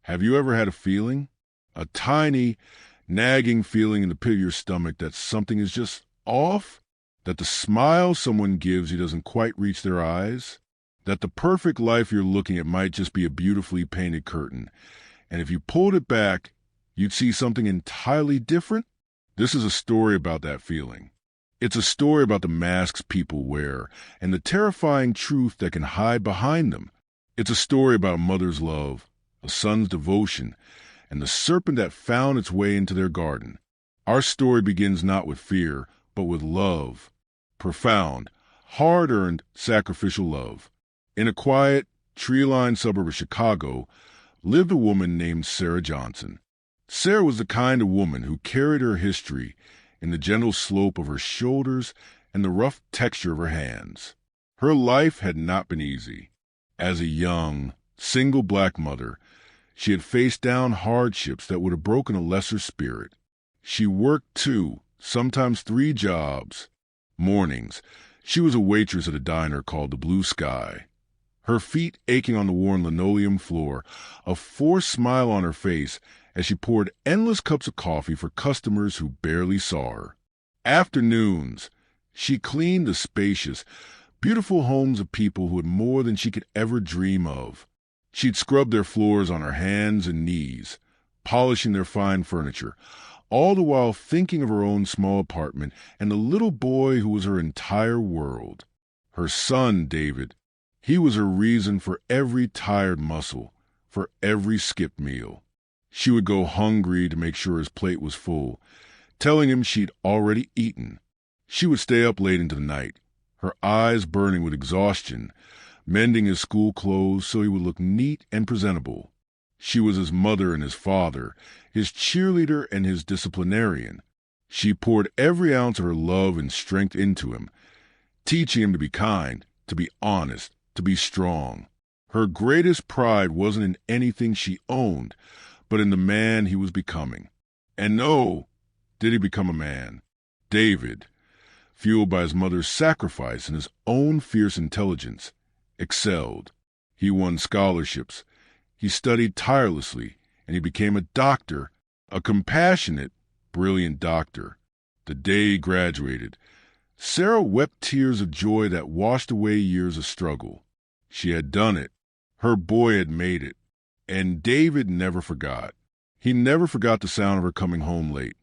Have you ever had a feeling? A tiny, nagging feeling in the pit of your stomach that something is just off? That the smile someone gives you doesn't quite reach their eyes? That the perfect life you're looking at might just be a beautifully painted curtain, and if you pulled it back, you'd see something entirely different? This is a story about that feeling. It's a story about the masks people wear and the terrifying truth that can hide behind them. It's a story about a mother's love, a son's devotion, and the serpent that found its way into their garden. Our story begins not with fear, but with love. Profound, hard-earned, sacrificial love. In a quiet, tree-lined suburb of Chicago lived a woman named Sarah Johnson. Sarah was the kind of woman who carried her history in the gentle slope of her shoulders and the rough texture of her hands. Her life had not been easy. As a young, single black mother, she had faced down hardships that would have broken a lesser spirit. She worked 2, sometimes 3 jobs. Mornings, she was a waitress at a diner called the Blue Sky. Her feet aching on the worn linoleum floor, a forced smile on her face as she poured endless cups of coffee for customers who barely saw her. Afternoons, she cleaned the spacious, beautiful homes of people who had more than she could ever dream of. She'd scrub their floors on her hands and knees, polishing their fine furniture, all the while thinking of her own small apartment and the little boy who was her entire world. Her son, David, he was her reason for every tired muscle, for every skipped meal. She would go hungry to make sure his plate was full, telling him she'd already eaten. She would stay up late into the night, her eyes burning with exhaustion, mending his school clothes so he would look neat and presentable. She was his mother and his father, his cheerleader and his disciplinarian. She poured every ounce of her love and strength into him, teaching him to be kind, to be honest, to be strong. Her greatest pride wasn't in anything she owned, but in the man he was becoming. And no, did he become a man. David, fueled by his mother's sacrifice and his own fierce intelligence, excelled. He won scholarships. He studied tirelessly, and he became a doctor, a compassionate, brilliant doctor. The day he graduated, Sarah wept tears of joy that washed away years of struggle. She had done it. Her boy had made it. And David never forgot. He never forgot the sound of her coming home late,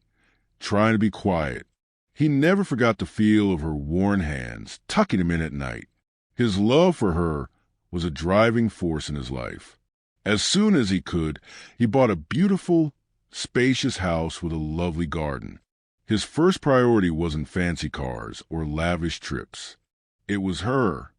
trying to be quiet. He never forgot the feel of her worn hands, tucking him in at night. His love for her was a driving force in his life. As soon as he could, he bought a beautiful, spacious house with a lovely garden. His first priority wasn't fancy cars or lavish trips. It was her.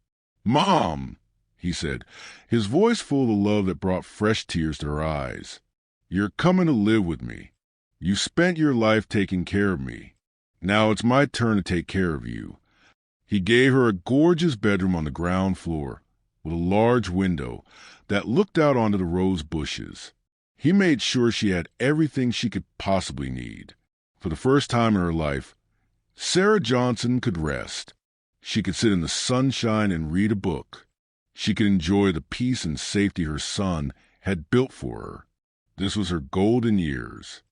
"Mom," he said, his voice full of the love that brought fresh tears to her eyes. "You're coming to live with me. You spent your life taking care of me. Now it's my turn to take care of you." He gave her a gorgeous bedroom on the ground floor with a large window that looked out onto the rose bushes. He made sure she had everything she could possibly need. For the first time in her life, Sarah Johnson could rest. She could sit in the sunshine and read a book. She could enjoy the peace and safety her son had built for her. This was her golden years.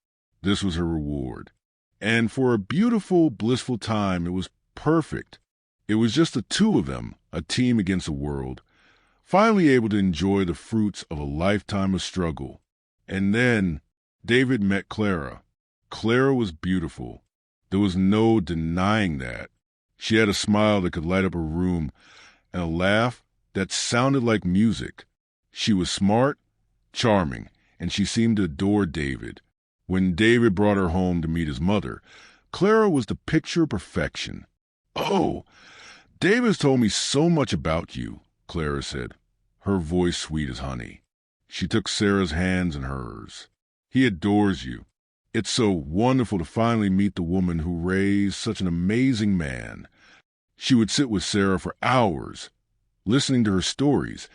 This was her reward. And for a beautiful, blissful time, it was perfect. It was just the two of them, a team against the world, finally able to enjoy the fruits of a lifetime of struggle. And then David met Clara. Clara was beautiful. There was no denying that. She had a smile that could light up a room and a laugh that sounded like music. She was smart, charming, and she seemed to adore David. When David brought her home to meet his mother, Clara was the picture of perfection. "Oh, David's told me so much about you," Clara said, her voice sweet as honey. She took Sarah's hands in hers. "He adores you. It's so wonderful to finally meet the woman who raised such an amazing man." She would sit with Sarah for hours, listening to her stories,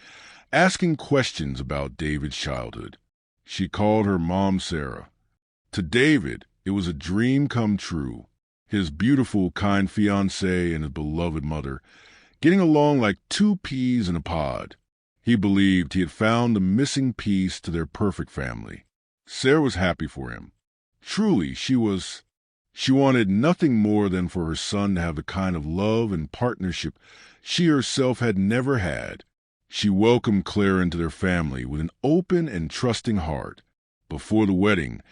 asking questions about David's childhood. She called her Mom Sarah. To David, it was a dream come true. His beautiful, kind fiancée and his beloved mother, getting along like 2 peas in a pod. He believed he had found the missing piece to their perfect family. Sarah was happy for him. Truly, she wanted nothing more than for her son to have the kind of love and partnership she herself had never had. She welcomed Clara into their family with an open and trusting heart. Before the wedding,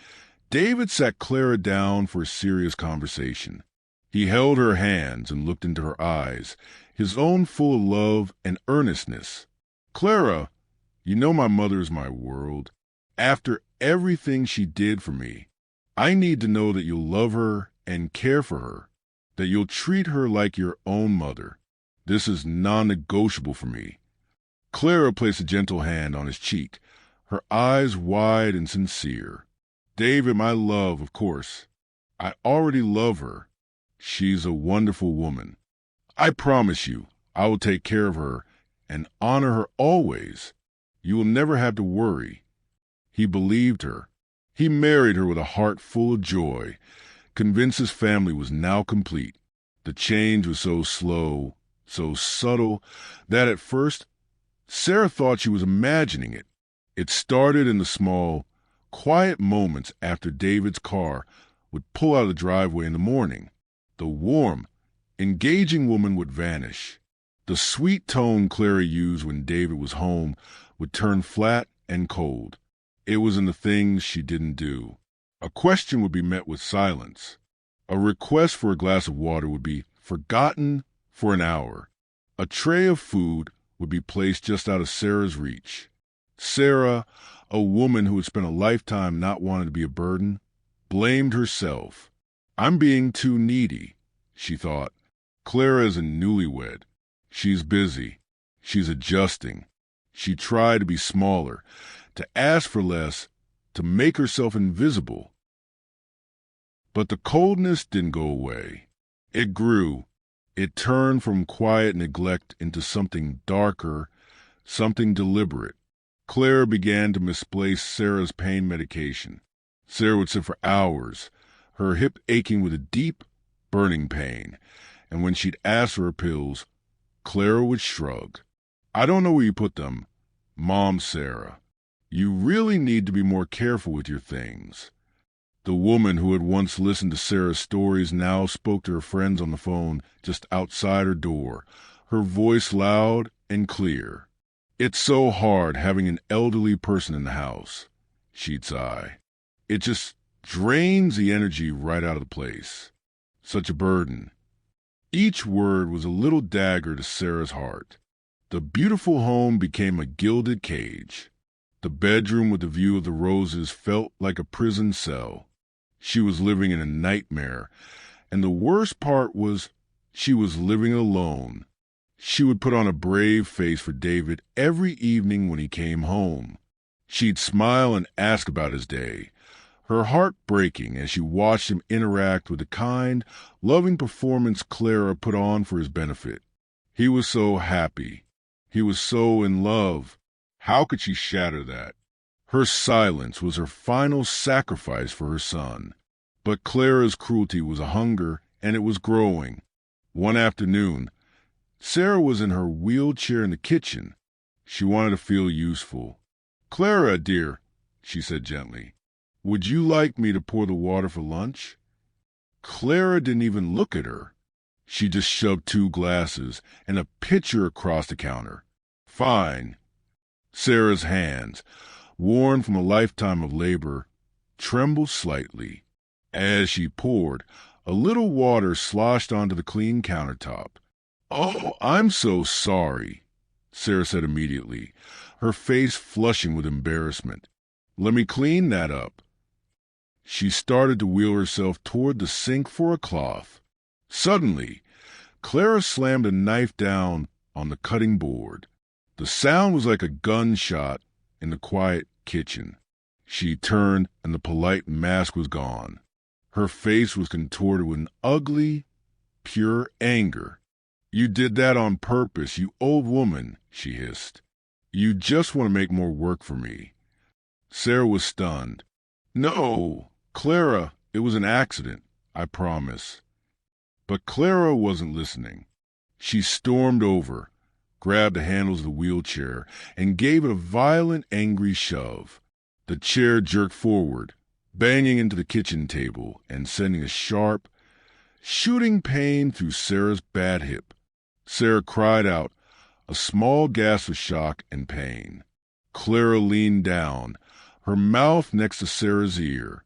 David sat Clara down for a serious conversation. He held her hands and looked into her eyes, his own full of love and earnestness. "Clara, you know my mother is my world. After everything she did for me, I need to know that you'll love her and care for her, that you'll treat her like your own mother. This is non-negotiable for me." Clara placed a gentle hand on his cheek, her eyes wide and sincere. "David, my love, of course. I already love her. She's a wonderful woman. I promise you I will take care of her and honor her always. You will never have to worry." He believed her. He married her with a heart full of joy, convinced his family was now complete. The change was so slow, so subtle, that at first Sarah thought she was imagining it. It started in the small, quiet moments after David's car would pull out of the driveway in the morning. The warm, engaging woman would vanish. The sweet tone Clara used when David was home would turn flat and cold. It was in the things she didn't do. A question would be met with silence. A request for a glass of water would be forgotten for an hour. A tray of food would be placed just out of Sarah's reach. Sarah, a woman who had spent a lifetime not wanting to be a burden, blamed herself. "I'm being too needy," she thought. Clara is a newlywed. She's busy. She's adjusting. She tried to be smaller, to ask for less, to make herself invisible. But the coldness didn't go away. It grew. It turned from quiet neglect into something darker, something deliberate. Clara began to misplace Sarah's pain medication. Sarah would sit for hours, her hip aching with a deep, burning pain, and when she'd ask for her pills, Clara would shrug. "I don't know where you put them, Mom Sarah. You really need to be more careful with your things." The woman who had once listened to Sarah's stories now spoke to her friends on the phone just outside her door, her voice loud and clear. "It's so hard having an elderly person in the house," she'd sigh. "It just drains the energy right out of the place. Such a burden." Each word was a little dagger to Sarah's heart. The beautiful home became a gilded cage. The bedroom with the view of the roses felt like a prison cell. She was living in a nightmare, and the worst part was she was living alone. She would put on a brave face for David every evening when he came home. She'd smile and ask about his day, her heart breaking as she watched him interact with the kind, loving performance Clara put on for his benefit. He was so happy. He was so in love. How could she shatter that? Her silence was her final sacrifice for her son. But Clara's cruelty was a hunger, and it was growing. One afternoon, Sarah was in her wheelchair in the kitchen. She wanted to feel useful. "Clara, dear," she said gently, "would you like me to pour the water for lunch?" Clara didn't even look at her. She just shoved 2 glasses and a pitcher across the counter. "Fine." Sarah's hands, worn from a lifetime of labor, trembled slightly. As she poured, a little water sloshed onto the clean countertop. "Oh, I'm so sorry," Sarah said immediately, her face flushing with embarrassment. "Let me clean that up." She started to wheel herself toward the sink for a cloth. Suddenly, Clara slammed a knife down on the cutting board. The sound was like a gunshot in the quiet kitchen. She turned, and the polite mask was gone. Her face was contorted with an ugly, pure anger. "You did that on purpose, you old woman," she hissed. "You just want to make more work for me." Sarah was stunned. "No, Clara, it was an accident, I promise." But Clara wasn't listening. She stormed over, grabbed the handles of the wheelchair, and gave it a violent, angry shove. The chair jerked forward, banging into the kitchen table and sending a sharp, shooting pain through Sarah's bad hip. Sarah cried out, a small gasp of shock and pain. Clara leaned down, her mouth next to Sarah's ear.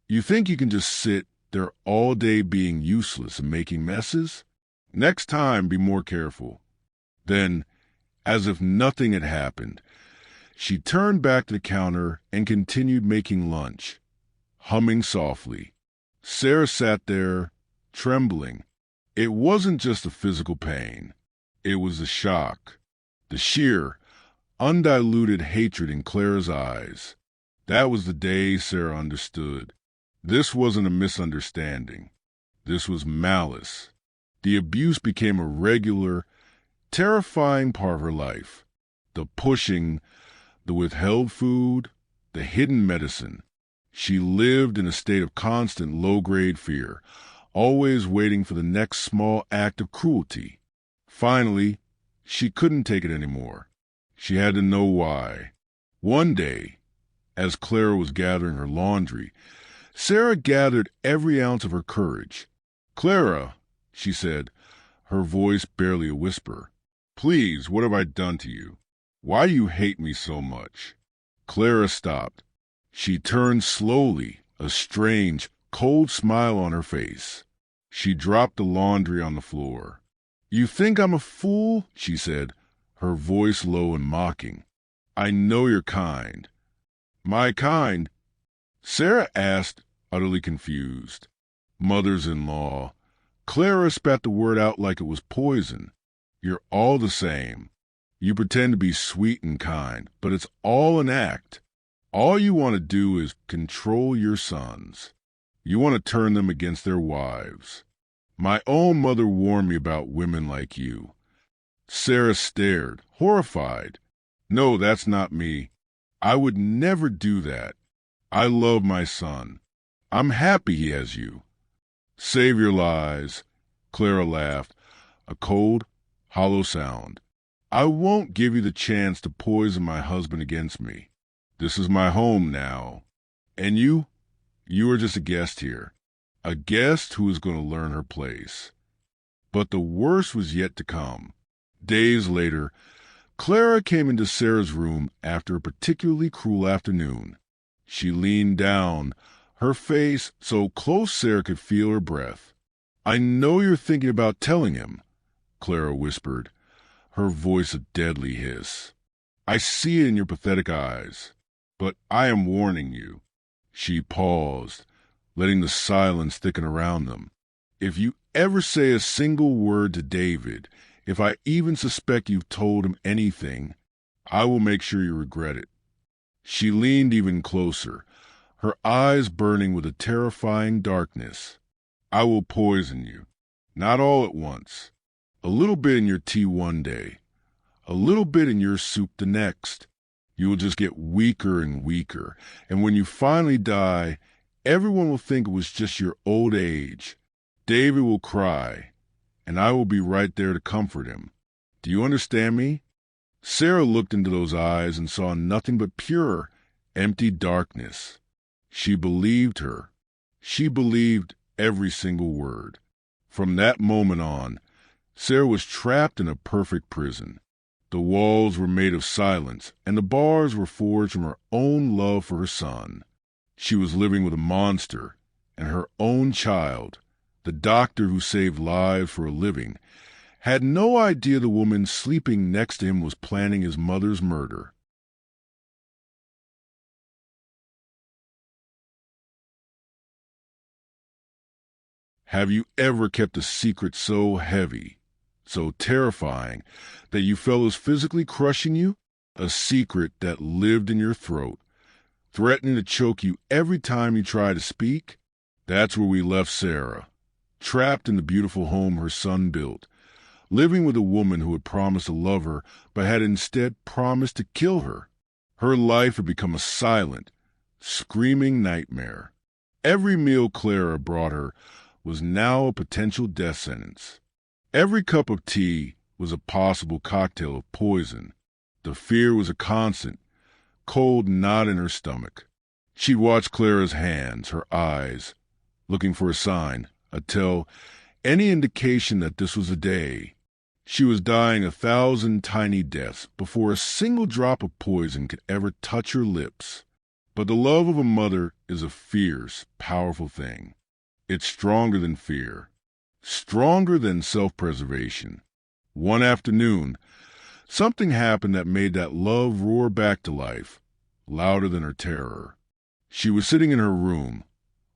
You think you can just sit there all day being useless and making messes? Next time, be more careful. Then, as if nothing had happened, she turned back to the counter and continued making lunch, humming softly. Sarah sat there, trembling. It wasn't just the physical pain. It was the shock, the sheer, undiluted hatred in Clara's eyes. That was the day Sarah understood. This wasn't a misunderstanding. This was malice. The abuse became a regular, terrifying part of her life. The pushing, the withheld food, the hidden medicine. She lived in a state of constant low-grade fear, always waiting for the next small act of cruelty. Finally, she couldn't take it anymore. She had to know why. One day, as Clara was gathering her laundry, Sarah gathered every ounce of her courage. "Clara," she said, her voice barely a whisper, "please, what have I done to you? Why do you hate me so much?" Clara stopped. She turned slowly, a strange, cold smile on her face. She dropped the laundry on the floor. "You think I'm a fool?" she said, her voice low and mocking. "I know you're kind." "My kind?" Sarah asked, utterly confused. Mothers-in-law. Clara spat the word out like it was poison. "You're all the same. You pretend to be sweet and kind, but it's all an act. All you want to do is control your sons. You want to turn them against their wives. My own mother warned me about women like you." Sarah stared, horrified. "No, that's not me. I would never do that. I love my son. I'm happy he has you." "Save your lies." Clara laughed, a cold, hollow sound. "I won't give you the chance to poison my husband against me. This is my home now. And you are just a guest here. A guest who is going to learn her place." But the worst was yet to come. Days later, Clara came into Sarah's room after a particularly cruel afternoon. She leaned down, her face so close Sarah could feel her breath. "I know you're thinking about telling him," Clara whispered, her voice a deadly hiss. "I see it in your pathetic eyes. But I am warning you." She paused, letting the silence thicken around them. "If you ever say a single word to David, if I even suspect you've told him anything, I will make sure you regret it." She leaned even closer, her eyes burning with a terrifying darkness. "I will poison you. Not all at once. A little bit in your tea one day. A little bit in your soup the next. You will just get weaker and weaker, and when you finally die, everyone will think it was just your old age. David will cry, and I will be right there to comfort him. Do you understand me?" Sarah looked into those eyes and saw nothing but pure, empty darkness. She believed her. She believed every single word. From that moment on, Sarah was trapped in a perfect prison. The walls were made of silence, and the bars were forged from her own love for her son. She was living with a monster, and her own child, the doctor who saved lives for a living, had no idea the woman sleeping next to him was planning his mother's murder. Have you ever kept a secret so heavy, so terrifying, that you felt it was physically crushing you? A secret that lived in your throat, threatening to choke you every time you tried to speak? That's where we left Sarah, trapped in the beautiful home her son built, living with a woman who had promised to love her but had instead promised to kill her. Her life had become a silent, screaming nightmare. Every meal Clara brought her was now a potential death sentence. Every cup of tea was a possible cocktail of poison. The fear was a constant, cold knot in her stomach. She'd watch Clara's hands, her eyes, looking for a sign, a tell, any indication that this was a day. She was dying 1,000 tiny deaths before a single drop of poison could ever touch her lips. But the love of a mother is a fierce, powerful thing. It's stronger than fear, stronger than self-preservation. One afternoon, something happened that made that love roar back to life, louder than her terror. She was sitting in her room,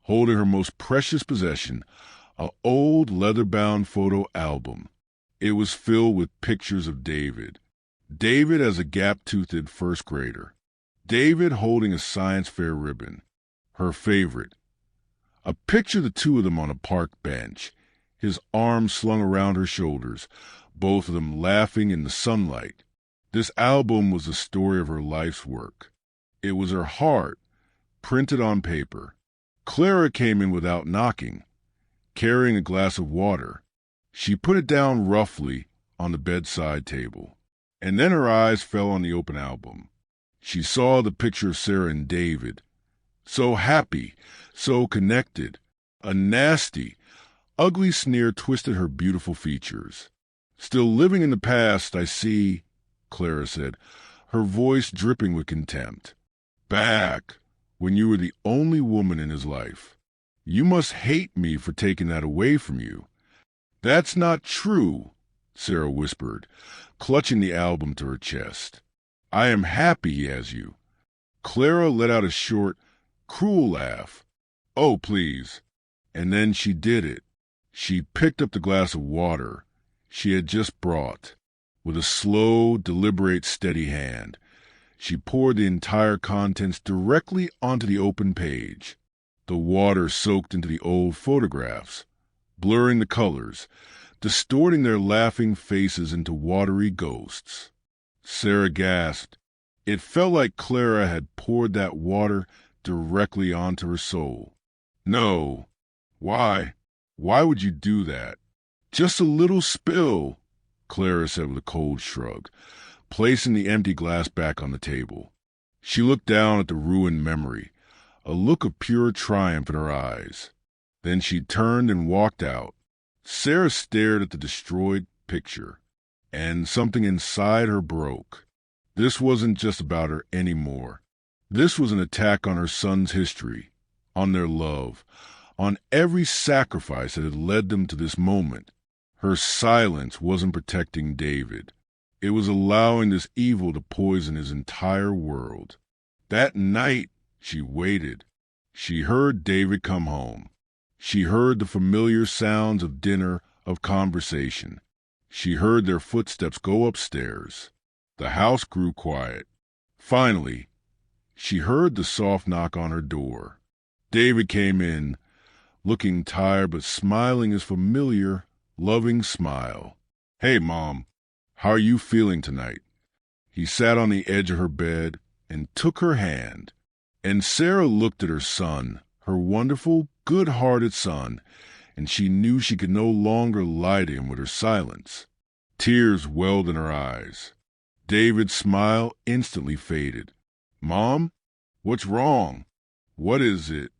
holding her most precious possession, an old leather-bound photo album. It was filled with pictures of David. David as a gap-toothed first grader. David holding a science fair ribbon, her favorite. A picture of the two of them on a park bench, his arms slung around her shoulders, both of them laughing in the sunlight. This album was the story of her life's work. It was her heart, printed on paper. Clara came in without knocking, carrying a glass of water. She put it down roughly on the bedside table, and then her eyes fell on the open album. She saw the picture of Sarah and David, so happy, so connected. A nasty, ugly sneer twisted her beautiful features. "Still living in the past, I see," Clara said, her voice dripping with contempt. "Back, when you were the only woman in his life. You must hate me for taking that away from you." "That's not true," Sarah whispered, clutching the album to her chest. "I am happy he has you." Clara let out a short, cruel laugh. "Oh, please." And then she did it. She picked up the glass of water she had just brought. With a slow, deliberate, steady hand, she poured the entire contents directly onto the open page. The water soaked into the old photographs, blurring the colors, distorting their laughing faces into watery ghosts. Sarah gasped. It felt like Clara had poured that water directly onto her soul. "No. Why? Why would you do that?" "Just a little spill," Clara said with a cold shrug, placing the empty glass back on the table. She looked down at the ruined memory, a look of pure triumph in her eyes. Then she turned and walked out. Sarah stared at the destroyed picture, and something inside her broke. This wasn't just about her anymore. This was an attack on her son's history, on their love, on every sacrifice that had led them to this moment. Her silence wasn't protecting David. It was allowing this evil to poison his entire world. That night, she waited. She heard David come home. She heard the familiar sounds of dinner, of conversation. She heard their footsteps go upstairs. The house grew quiet. Finally, she heard the soft knock on her door. David came in, looking tired but smiling his familiar, loving smile. "Hey, Mom, how are you feeling tonight?" He sat on the edge of her bed and took her hand. And Sarah looked at her son, her wonderful, good-hearted son, and she knew she could no longer lie to him with her silence. Tears welled in her eyes. David's smile instantly faded. "Mom, what's wrong? What is it?"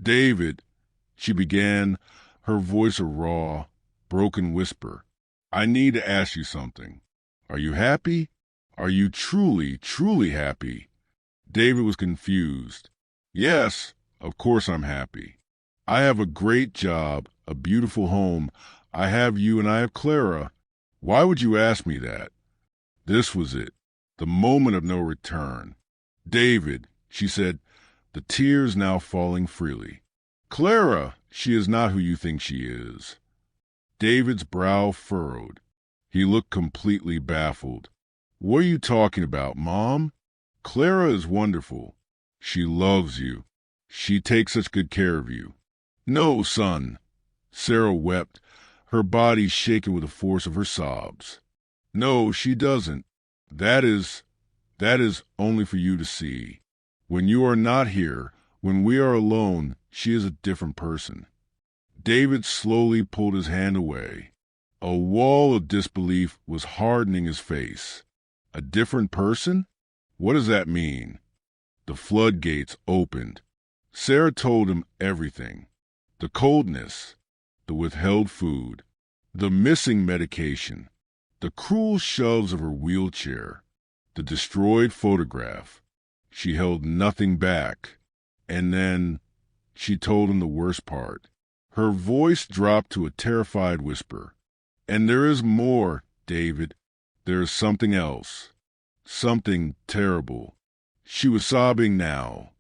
"David," she began, her voice a raw, broken whisper. "I need to ask you something. Are you happy? Are you truly, truly happy?" David was confused. "Yes, of course I'm happy. I have a great job, a beautiful home. I have you and I have Clara. Why would you ask me that?" This was it, the moment of no return. "David," she said, the tears now falling freely. "Clara, she is not who you think she is." David's brow furrowed. He looked completely baffled. "What are you talking about, Mom? Clara is wonderful. She loves you. She takes such good care of you." "No, son." Sarah wept, her body shaken with the force of her sobs. "No, she doesn't. That is only for you to see. When you are not here, when we are alone, she is a different person." David slowly pulled his hand away. A wall of disbelief was hardening his face. A different person? What does that mean? The floodgates opened. Sarah told him everything. The coldness, the withheld food, the missing medication, the cruel shoves of her wheelchair, the destroyed photograph. She held nothing back. And then she told him the worst part. Her voice dropped to a terrified whisper. And there is more, David. There is something else. Something terrible. She was sobbing now,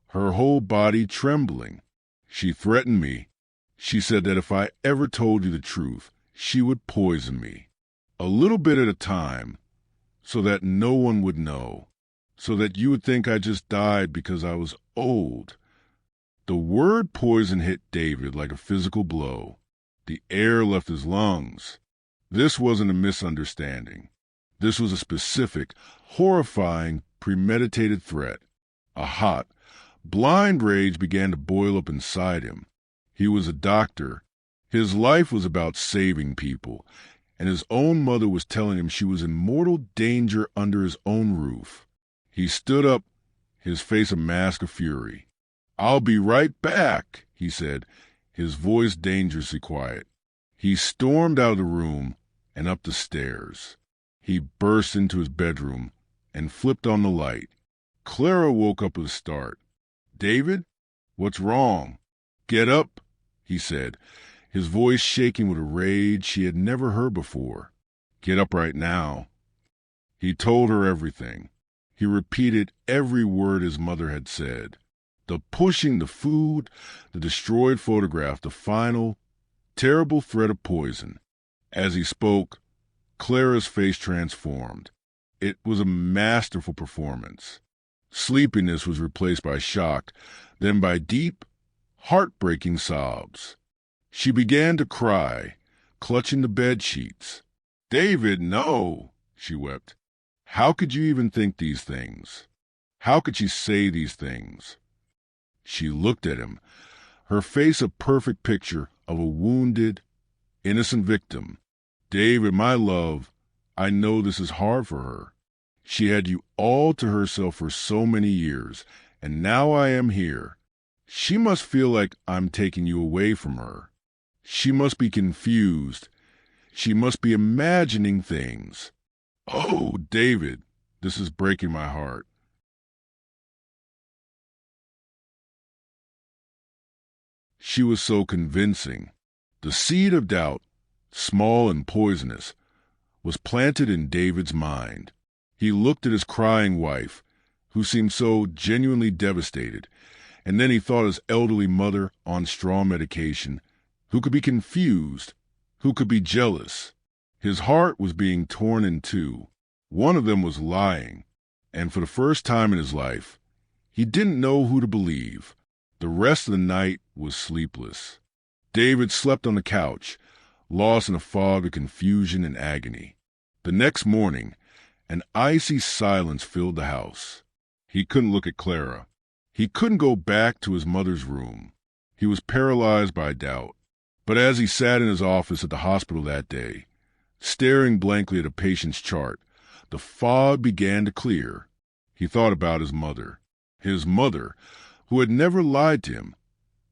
her whole body trembling. She threatened me. She said that if I ever told you the truth, she would poison me. A little bit at a time, so that no one would know, so that you would think I just died because I was old. The word poison hit David like a physical blow. The air left his lungs. This wasn't a misunderstanding. This was a specific, horrifying, premeditated threat. A hot, blind rage began to boil up inside him. He was a doctor. His life was about saving people, and his own mother was telling him she was in mortal danger under his own roof. He stood up, his face a mask of fury. "I'll be right back," he said, his voice dangerously quiet. He stormed out of the room and up the stairs. He burst into his bedroom and flipped on the light. Clara woke up with a start. "David, what's wrong?" "Get up," he said, his voice shaking with a rage she had never heard before. "Get up right now." He told her everything. He repeated every word his mother had said. The pushing, the food, the destroyed photograph, the final, terrible threat of poison. As he spoke, Clara's face transformed. It was a masterful performance. Sleepiness was replaced by shock, then by deep, heartbreaking sobs. She began to cry, clutching the bed sheets. "David, no," she wept. "How could you even think these things? How could she say these things?" She looked at him, her face a perfect picture of a wounded, innocent victim. "David, my love, I know this is hard for her. She had you all to herself for so many years, and now I am here. She must feel like I'm taking you away from her. She must be confused. She must be imagining things. Oh, David, this is breaking my heart." She was so convincing. The seed of doubt, small and poisonous, was planted in David's mind. He looked at his crying wife, who seemed so genuinely devastated, and then he thought his elderly mother on strong medication, who could be confused, who could be jealous. His heart was being torn in two. One of them was lying, and for the first time in his life, he didn't know who to believe. The rest of the night was sleepless. David slept on the couch, lost in a fog of confusion and agony. The next morning, an icy silence filled the house. He couldn't look at Clara. He couldn't go back to his mother's room. He was paralyzed by doubt. But as he sat in his office at the hospital that day, staring blankly at a patient's chart, the fog began to clear. He thought about his mother, who had never lied to him,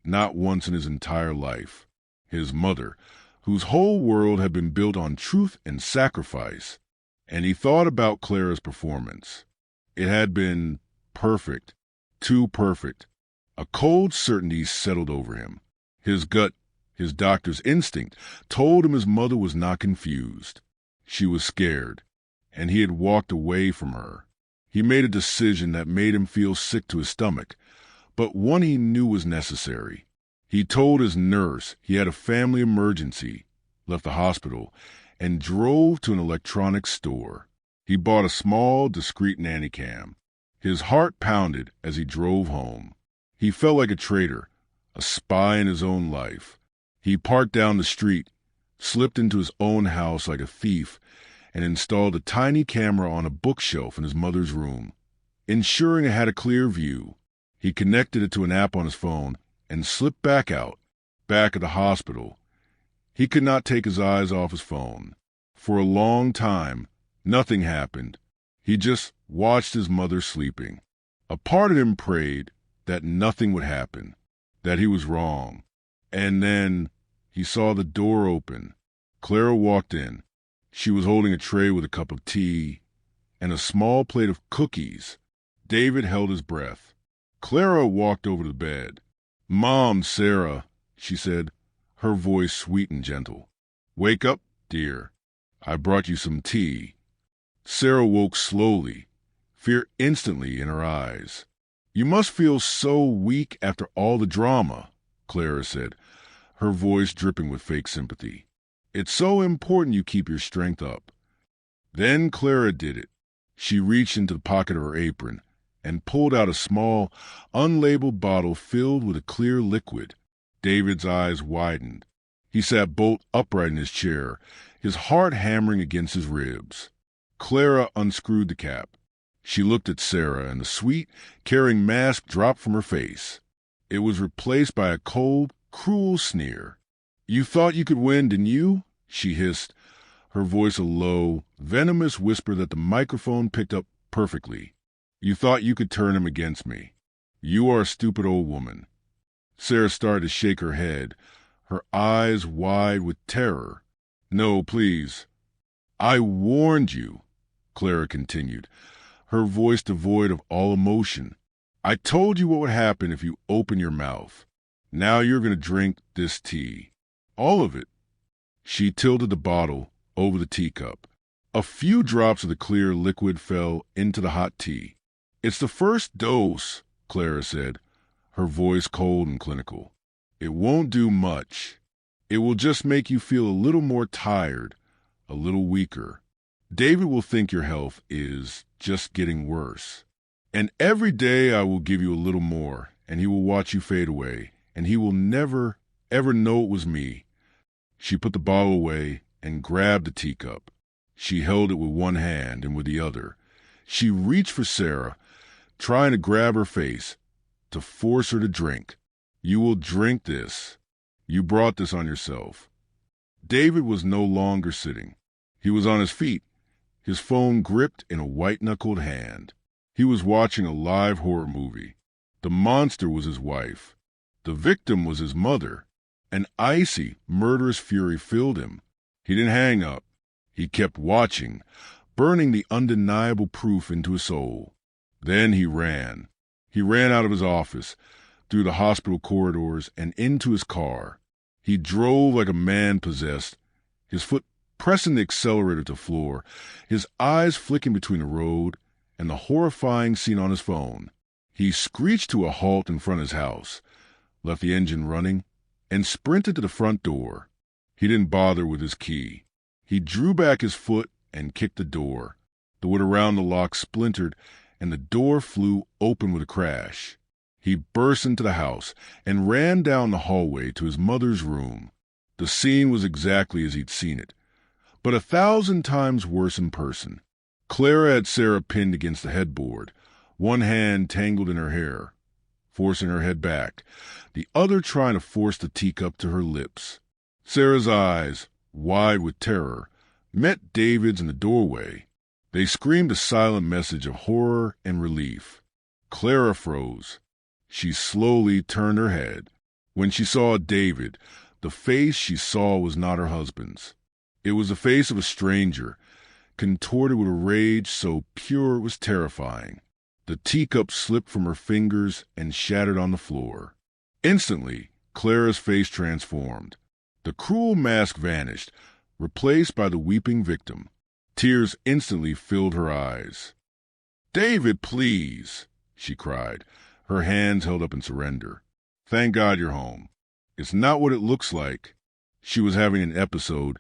not once in his entire life. His mother, whose whole world had been built on truth and sacrifice. And he thought about Clara's performance. It had been perfect, too perfect. A cold certainty settled over him. His gut, his doctor's instinct, told him his mother was not confused. She was scared, and he had walked away from her. He made a decision that made him feel sick to his stomach, but one he knew was necessary. He told his nurse he had a family emergency, left the hospital, and drove to an electronics store. He bought a small, discreet nanny cam. His heart pounded as he drove home. He felt like a traitor, a spy in his own life. He parked down the street, slipped into his own house like a thief, and installed a tiny camera on a bookshelf in his mother's room, ensuring it had a clear view. He connected it to an app on his phone and slipped back out, back at the hospital. He could not take his eyes off his phone. For a long time, nothing happened. He just watched his mother sleeping. A part of him prayed that nothing would happen, that he was wrong. And then he saw the door open. Clara walked in. She was holding a tray with a cup of tea and a small plate of cookies. David held his breath. Clara walked over to the bed. "Mom, Sarah," she said, her voice sweet and gentle. "Wake up, dear. I brought you some tea." Sarah woke slowly, fear instantly in her eyes. "You must feel so weak after all the drama," Clara said, her voice dripping with fake sympathy. "It's so important you keep your strength up." Then Clara did it. She reached into the pocket of her apron and pulled out a small, unlabeled bottle filled with a clear liquid. David's eyes widened. He sat bolt upright in his chair, his heart hammering against his ribs. Clara unscrewed the cap. She looked at Sarah, and the sweet, caring mask dropped from her face. It was replaced by a cold, cruel sneer. "You thought you could win, didn't you?" she hissed, her voice a low, venomous whisper that the microphone picked up perfectly. "You thought you could turn him against me. You are a stupid old woman." Sarah started to shake her head, her eyes wide with terror. "No, please." "I warned you," Clara continued, her voice devoid of all emotion. "I told you what would happen if you open your mouth. Now you're going to drink this tea. All of it." She tilted the bottle over the teacup. A few drops of the clear liquid fell into the hot tea. "It's the first dose," Clara said, her voice cold and clinical. "It won't do much. It will just make you feel a little more tired, a little weaker. David will think your health is just getting worse. And every day I will give you a little more, and he will watch you fade away, and he will never, ever know it was me." She put the bottle away and grabbed the teacup. She held it with one hand and with the other. She reached for Sarah, trying to grab her face, to force her to drink. "You will drink this. You brought this on yourself." David was no longer sitting. He was on his feet, his phone gripped in a white-knuckled hand. He was watching a live horror movie. The monster was his wife. The victim was his mother. An icy, murderous fury filled him. He didn't hang up. He kept watching, burning the undeniable proof into his soul. Then he ran. He ran out of his office, through the hospital corridors, and into his car. He drove like a man possessed, his foot pressing the accelerator to the floor, his eyes flicking between the road and the horrifying scene on his phone. He screeched to a halt in front of his house, left the engine running, and sprinted to the front door. He didn't bother with his key. He drew back his foot and kicked the door. The wood around the lock splintered, and the door flew open with a crash. He burst into the house and ran down the hallway to his mother's room. The scene was exactly as he'd seen it, but 1,000 times worse in person. Clara had Sarah pinned against the headboard, one hand tangled in her hair, forcing her head back, the other trying to force the teacup to her lips. Sarah's eyes, wide with terror, met David's in the doorway. They screamed a silent message of horror and relief. Clara froze. She slowly turned her head. When she saw David, the face she saw was not her husband's. It was the face of a stranger, contorted with a rage so pure it was terrifying. The teacup slipped from her fingers and shattered on the floor. Instantly, Clara's face transformed. The cruel mask vanished, replaced by the weeping victim. Tears instantly filled her eyes. "David, please," she cried, her hands held up in surrender. "Thank God you're home. It's not what it looks like." She was having an episode.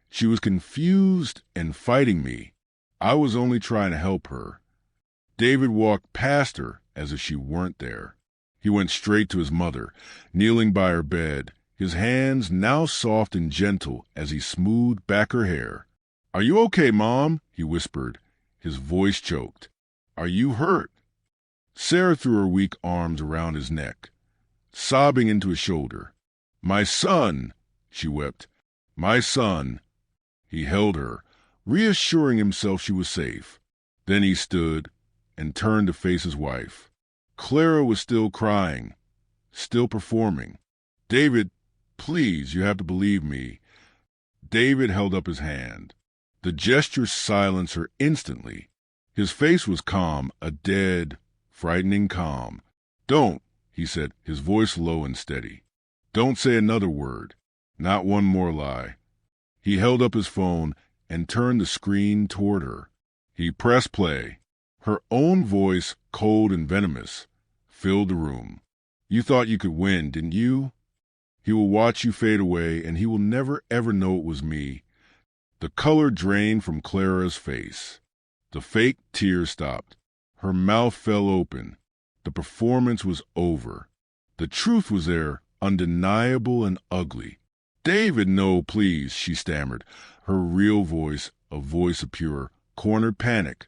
She was confused and fighting me. I was only trying to help her. David walked past her as if she weren't there. He went straight to his mother, kneeling by her bed, his hands now soft and gentle as he smoothed back her hair. "Are you okay, Mom?" he whispered, his voice choked. "Are you hurt?" Sarah threw her weak arms around his neck, sobbing into his shoulder. "My son," she wept. My son." He held her, reassuring himself she was safe. Then he stood and turned to face his wife. Clara was still crying, still performing. "David, please, you have to believe me." David held up his hand. The gesture silenced her instantly. His face was calm, a dead, frightening calm. "Don't," he said, his voice low and steady. "Don't say another word. Not one more lie." He held up his phone and turned the screen toward her. He pressed play. Her own voice, cold and venomous, filled the room. "You thought you could win, didn't you? He will watch you fade away, and he will never ever know it was me." The color drained from Clara's face. The fake tears stopped. Her mouth fell open. The performance was over. The truth was there, undeniable and ugly. "David, no, please," she stammered, her real voice, a voice of pure, cornered panic,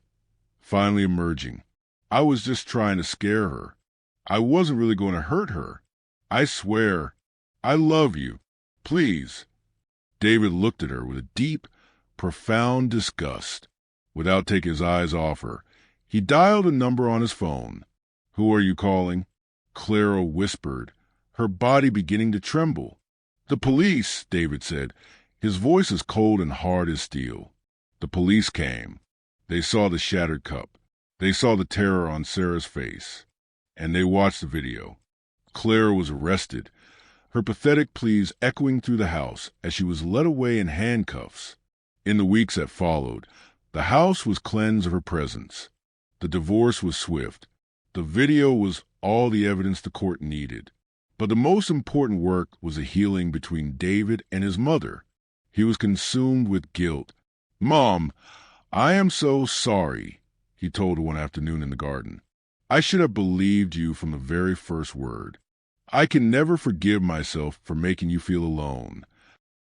finally emerging. "I was just trying to scare her. I wasn't really going to hurt her. I swear. I love you. Please." David looked at her with a deep, profound disgust. Without taking his eyes off her, he dialed a number on his phone. "Who are you calling?" Clara whispered, her body beginning to tremble. "The police," David said, his voice as cold and hard as steel. The police came. They saw the shattered cup. They saw the terror on Sarah's face. And they watched the video. Clara was arrested, her pathetic pleas echoing through the house as she was led away in handcuffs. In the weeks that followed, the house was cleansed of her presence. The divorce was swift. The video was all the evidence the court needed. But the most important work was a healing between David and his mother. He was consumed with guilt. "Mom, I am so sorry," he told her one afternoon in the garden. "I should have believed you from the very first word. I can never forgive myself for making you feel alone."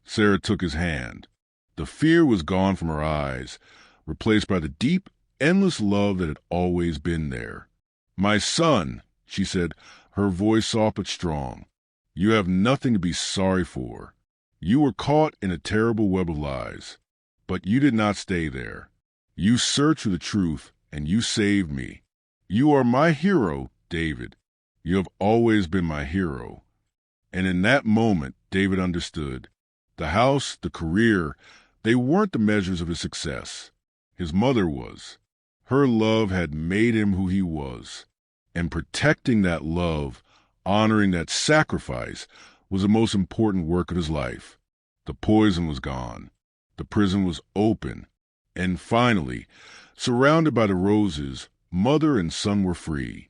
Sarah took his hand. The fear was gone from her eyes, replaced by the deep, endless love that had always been there. "My son," she said, her voice soft but strong, "you have nothing to be sorry for. You were caught in a terrible web of lies, but you did not stay there. You searched for the truth, and you saved me. You are my hero, David. You have always been my hero." And in that moment, David understood. The house, the career, they weren't the measures of his success. His mother was. Her love had made him who he was. And protecting that love, honoring that sacrifice, was the most important work of his life. The poison was gone. The prison was open. And finally, surrounded by the roses, mother and son were free.